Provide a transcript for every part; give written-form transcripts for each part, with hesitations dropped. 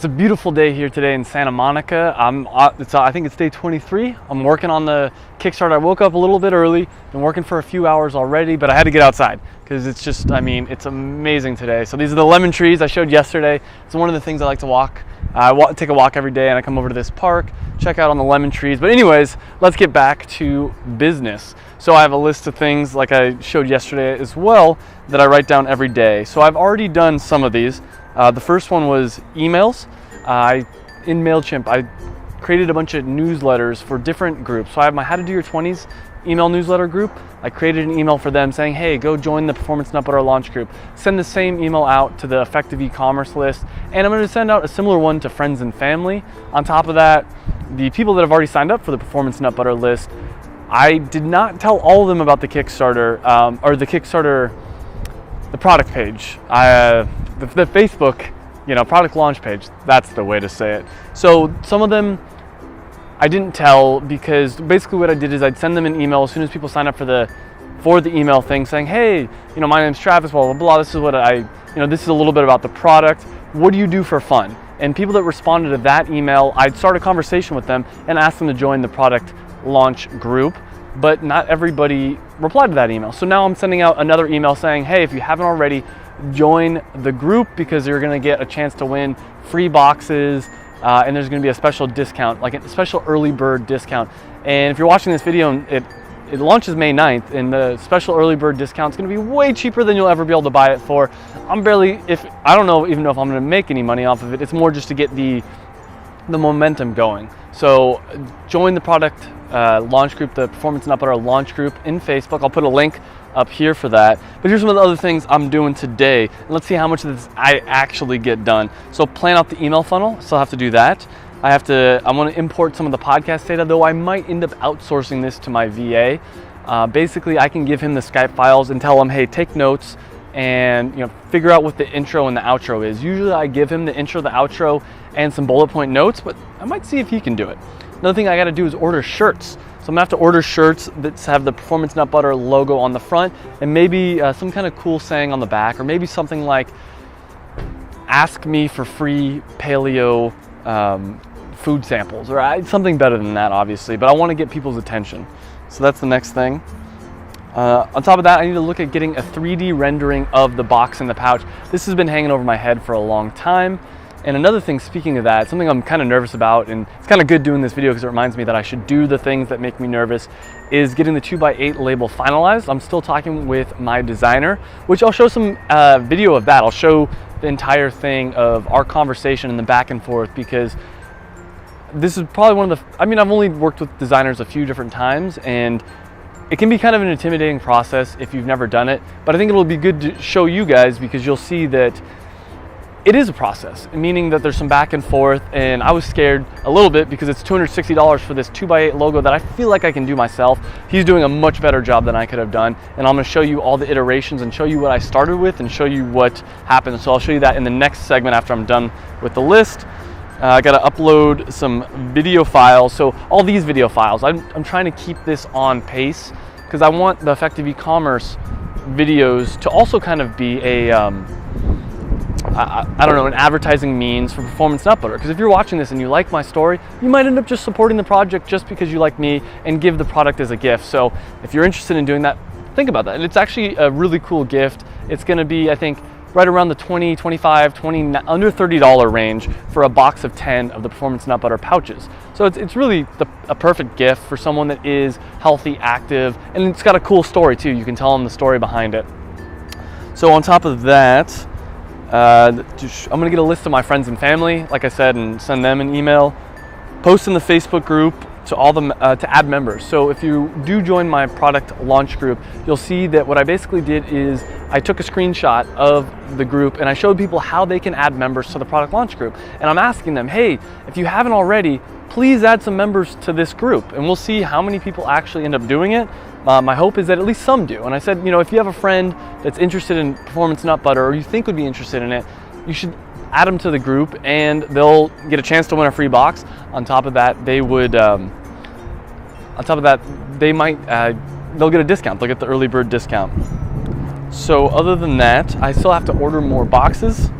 It's a beautiful day here today in Santa Monica. I think it's day 23. I'm working on the Kickstarter. I woke up a little bit early, been working for a few hours already, but I had to get outside because it's just, it's amazing today. So these are the lemon trees I showed yesterday. It's one of the things I like to walk. I take a walk every day and I come over to this park, check out on the lemon trees. But anyways, let's get back to business. So I have a list of things like I showed yesterday as well that I write down every day. So I've already done some of these. The first one was emails. In MailChimp, I created a bunch of newsletters for different groups. So I have my How to Do Your 20s email newsletter group. I created an email for them saying, hey, go join the Performance Nut Butter launch group. Send the same email out to the effective e-commerce list. And I'm going to send out a similar one to friends and family. On top of that, the people that have already signed up for the Performance Nut Butter list, I did not tell all of them about the Kickstarter, the product page, the Facebook, product launch page. That's the way to say it. So some of them I didn't tell because basically what I did is I'd send them an email as soon as people sign up for the email thing saying, hey, my name's Travis, blah, blah, blah. This is what this is a little bit about the product. What do you do for fun? And people that responded to that email, I'd start a conversation with them and ask them to join the product launch group, but not everybody replied to that email. So now I'm sending out another email saying, hey, if you haven't already, join the group because you're going to get a chance to win free boxes and there's going to be a special discount, like a special early bird discount. And if you're watching this video, it launches May 9th, and the special early bird discount is going to be way cheaper than you'll ever be able to buy it for. I don't even know if I'm going to make any money off of it. It's more just to get the momentum going. So join the product launch group, the Performance Nut Butter launch group in Facebook. I'll put a link up here for that. But here's some of the other things I'm doing today. And let's see how much of this I actually get done. So plan out the email funnel. Still have to do that. I want to import some of the podcast data, though I might end up outsourcing this to my VA. Basically, I can give him the Skype files and tell him, hey, take notes and figure out what the intro and the outro is. Usually I give him the intro, the outro, and some bullet point notes, but I might see if he can do it. Another thing I got to do is order shirts. So I'm gonna have to order shirts that have the Performance Nut Butter logo on the front and maybe some kind of cool saying on the back, or maybe something like, ask me for free paleo food samples, or something better than that, obviously, but I want to get people's attention. So that's the next thing. On top of that, I need to look at getting a 3D rendering of the box and the pouch. This has been hanging over my head for a long time. And another thing, speaking of that, something I'm kind of nervous about, and it's kind of good doing this video because it reminds me that I should do the things that make me nervous, is getting the 2x8 label finalized. I'm still talking with my designer, which I'll show some video of that. I'll show the entire thing of our conversation and the back and forth, because this is probably one of the, I've only worked with designers a few different times, and it can be kind of an intimidating process if you've never done it, but I think it'll be good to show you guys because you'll see that it is a process, meaning that there's some back and forth, and I was scared a little bit because it's $260 for this 2x8 logo that I feel like I can do myself. He's doing a much better job than I could have done, and I'm going to show you all the iterations and show you what I started with and show you what happened. So I'll show you that in the next segment after I'm done with the list. I got to upload some video files. So all these video files, I'm trying to keep this on pace because I want the effective e-commerce videos to also kind of be an advertising means for Performance Nut Butter. Because if you're watching this and you like my story, you might end up just supporting the project just because you like me and give the product as a gift. So if you're interested in doing that, think about that. And it's actually a really cool gift. It's going to be, I think, right around the $20, $25, $20, under $30 range for a box of 10 of the Performance Nut Butter pouches. So it's really a perfect gift for someone that is healthy, active, and it's got a cool story too. You can tell them the story behind it. So on top of that, I'm gonna get a list of my friends and family, like I said, and send them an email, post in the Facebook group to all the to add members. So if you do join my product launch group, you'll see that what I basically did is I took a screenshot of the group and I showed people how they can add members to the product launch group. And I'm asking them, hey, if you haven't already, please add some members to this group, and we'll see how many people actually end up doing it. My hope is that at least some do. And I said, if you have a friend that's interested in Performance Nut Butter, or you think would be interested in it, you should add them to the group and they'll get a chance to win a free box. On top of that, they'll get a discount. They'll get the early bird discount. So other than that, I still have to order more boxes.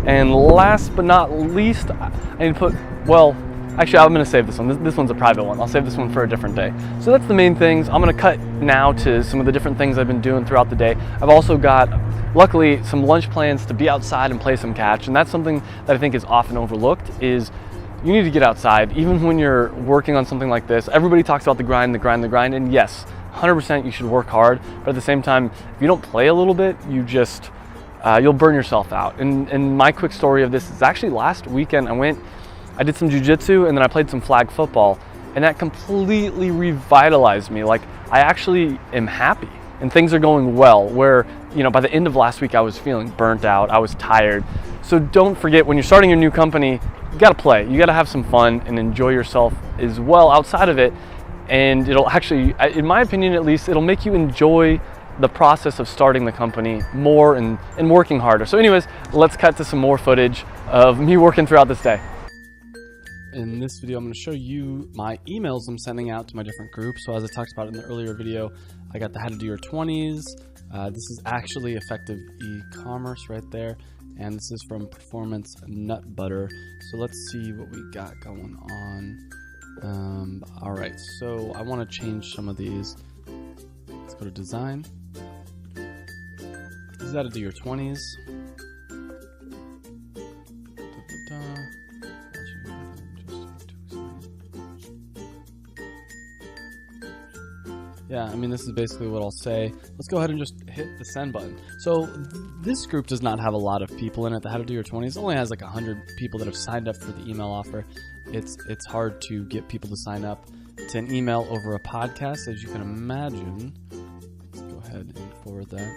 And last but not least, I need to put, well, actually I'm gonna save this one. This one's a private one. I'll save this one for a different day. So that's the main things. I'm gonna cut now to some of the different things I've been doing throughout the day. I've also got, luckily, some lunch plans to be outside and play some catch. And that's something that I think is often overlooked, is you need to get outside. Even when you're working on something like this, everybody talks about the grind, and yes, 100% you should work hard, but at the same time, if you don't play a little bit, you just, you'll burn yourself out. And my quick story of this is actually last weekend I did some jiu-jitsu and then I played some flag football, and that completely revitalized me. Like, I actually am happy and things are going well, where, you know, by the end of last week I was feeling burnt out, I was tired. So don't forget, when you're starting your new company, you gotta play, you gotta have some fun and enjoy yourself as well outside of it. And it'll actually, in my opinion at least, it'll make you enjoy the process of starting the company more and working harder. So anyways, let's cut to some more footage of me working throughout this day. In this video, I'm going to show you my emails I'm sending out to my different groups. So as I talked about in the earlier video, I got the How to Do Your 20s. This is actually effective e-commerce right there. And this is from Performance Nut Butter. So let's see what we got going on. All right, so I want to change some of these. Let's go to design. This is How to Do Your 20s. Yeah, I mean, this is basically what I'll say. Let's go ahead and just hit the send button. So this group does not have a lot of people in it. The How to Do Your 20s only has like 100 people that have signed up for the email offer. It's hard to get people to sign up to an email over a podcast, as you can imagine. Let's go ahead and forward that.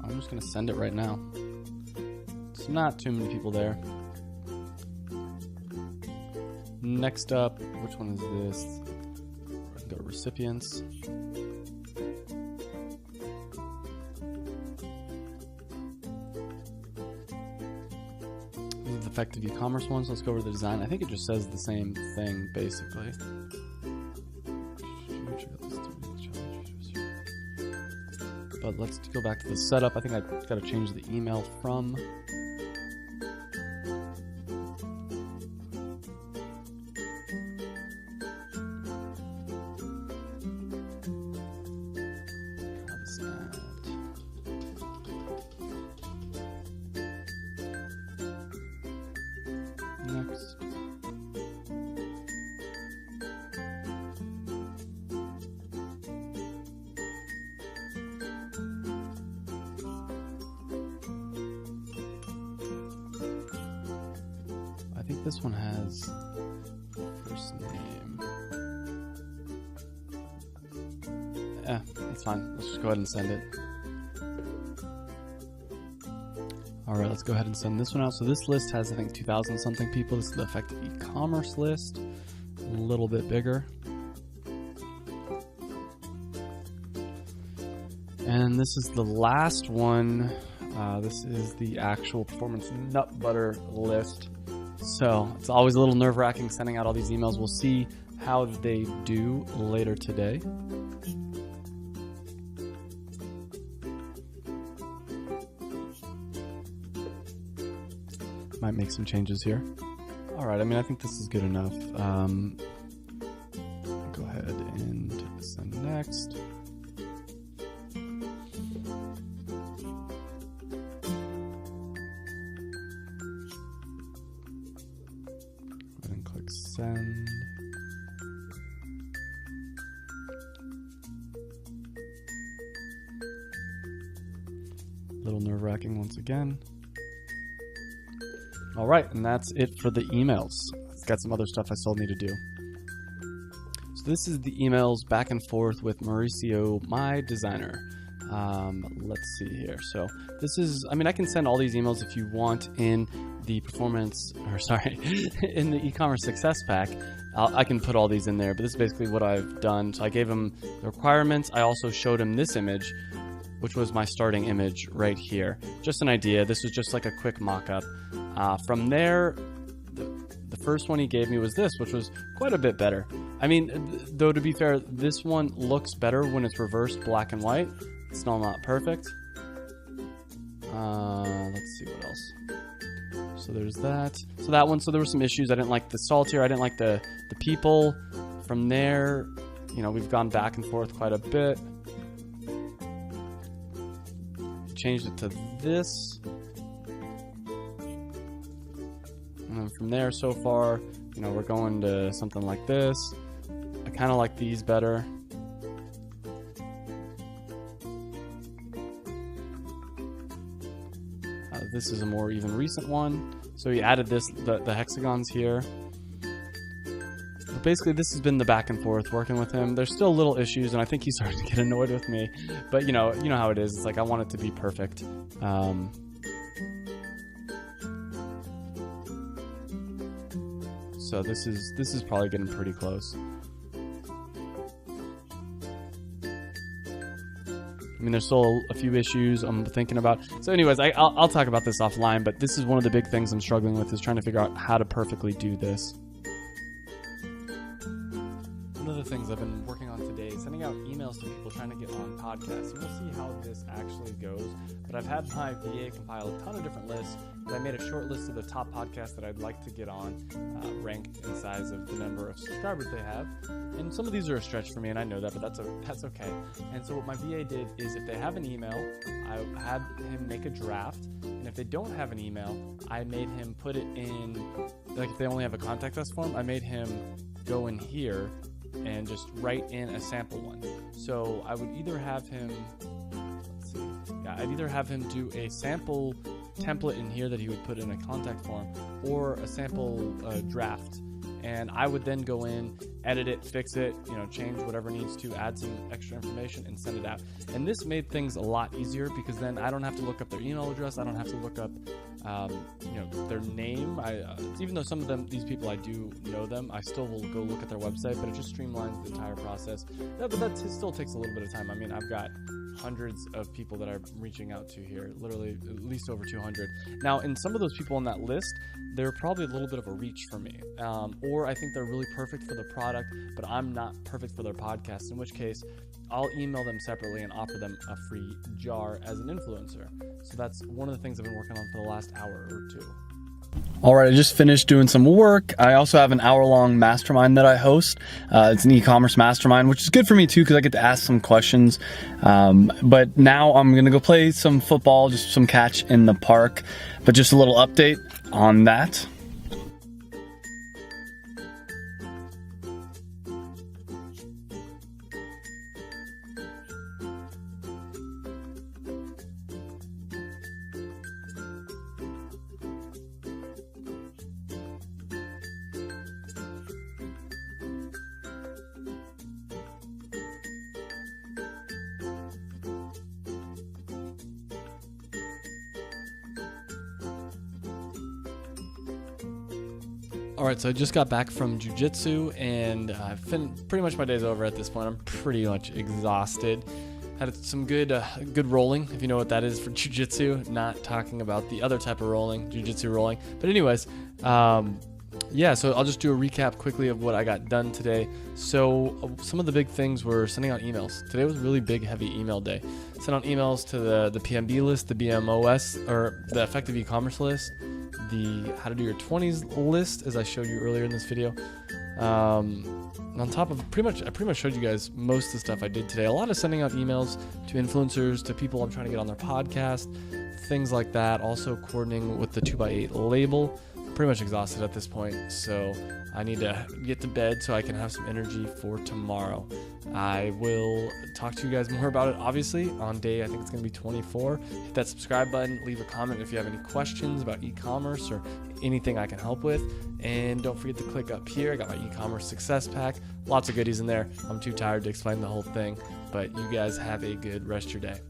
I'm just gonna send it right now. It's not too many people there. Next up, which one is this? Go to recipients. This is the effective e-commerce ones. Let's go over the design. I think it just says the same thing basically. But let's go back to the setup. I think I've got to change the email from. Next. I think this one has first name. Yeah, that's fine. Let's just go ahead and send it. Alright, let's go ahead and send this one out. So this list has, I think, 2,000 something people. This is the effective e-commerce list. A little bit bigger. And this is the last one. This is the actual Performance Nut Butter list. So it's always a little nerve-wracking sending out all these emails. We'll see how they do later today. Might make some changes here. All right, I mean, I think this is good enough. Go ahead and send next. Go ahead and click send. A little nerve-wracking once again. All right, and that's it for the emails. It's got some other stuff I still need to do. So this is the emails back and forth with Mauricio, my designer. Let's see here. So this is, I mean, I can send all these emails if you want in the in the e-commerce success pack. I can put all these in there, but this is basically what I've done. So I gave him the requirements. I also showed him this image, which was my starting image right here. Just an idea. This was just like a quick mock-up. From there, the first one he gave me was this, which was quite a bit better. I mean, though, to be fair, this one looks better when it's reversed black and white. It's still not perfect. Let's see what else. So there's that. So that one, so there were some issues. I didn't like the saltier. I didn't like the people. From there, you know, we've gone back and forth quite a bit. Changed it to this. And then from there, so far, you know, we're going to something like this. I kind of like these better. This is a more even recent one. So he added this, the hexagons here. But basically, this has been the back and forth working with him. There's still little issues, and I think he's starting to get annoyed with me. But you know how it is. It's like I want it to be perfect. So this is probably getting pretty close. I mean, there's still a few issues I'm thinking about. So anyways, I'll talk about this offline, but this is one of the big things I'm struggling with, is trying to figure out how to perfectly do this. One of the things I've been working on today is sending out emails to people trying to get on podcasts. And we'll see how this actually goes. But I've had my VA compile a ton of different lists. But I made a short list of the top podcasts that I'd like to get on, ranked in size of the number of subscribers they have. And some of these are a stretch for me, and I know that, but that's okay. And so what my VA did is, if they have an email, I had him make a draft. And if they don't have an email, I made him put it in, like if they only have a contact us form, I made him go in here and just write in a sample one. So I would either have him, let's see, yeah, I'd either have him do a sample template in here that he would put in a contact form, or a sample draft. And I would then go in, edit it, fix it, you know, change whatever needs to, add some extra information, and send it out. And this made things a lot easier, because then I don't have to look up their email address. I don't have to look up, you know, their name. Even though some of these people, I do know them, I still will go look at their website, but it just streamlines the entire process. Yeah, but that still takes a little bit of time. I mean, I've got hundreds of people that I'm reaching out to here, literally at least over 200. Now, in some of those people on that list, they're probably a little bit of a reach for me, or I think they're really perfect for the product, but I'm not perfect for their podcast, in which case I'll email them separately and offer them a free jar as an influencer. So that's one of the things I've been working on for the last hour or two. All right, I just finished doing some work. I also have an hour-long mastermind that I host. It's an e-commerce mastermind, which is good for me too, because I get to ask some questions. But now I'm gonna go play some football, just some catch in the park. But just a little update on that. All right, so I just got back from jiu-jitsu, and pretty much my day's over at this point. I'm pretty much exhausted. Had some good rolling, if you know what that is for jiu-jitsu. Not talking about the other type of rolling, jiu-jitsu rolling. But anyways, yeah, so I'll just do a recap quickly of what I got done today. So some of the big things were sending out emails. Today was a really big, heavy email day. Sent out emails to the PMB list, the BMOS, or the effective e-commerce list, the how to do your 20s list, as I showed you earlier in this video. On top of I pretty much showed you guys most of the stuff I did today. A lot of sending out emails to influencers, to people I'm trying to get on their podcast, things like that. Also coordinating with the 2x8 label. Pretty much exhausted at this point, so I need to get to bed so I can have some energy for tomorrow. I will talk to you guys more about it, obviously, on day, I think it's going to be 24. Hit that subscribe button, leave a comment if you have any questions about e-commerce or anything I can help with. And don't forget to click up here. I got my e-commerce success pack. Lots of goodies in there. I'm too tired to explain the whole thing, but you guys have a good rest of your day.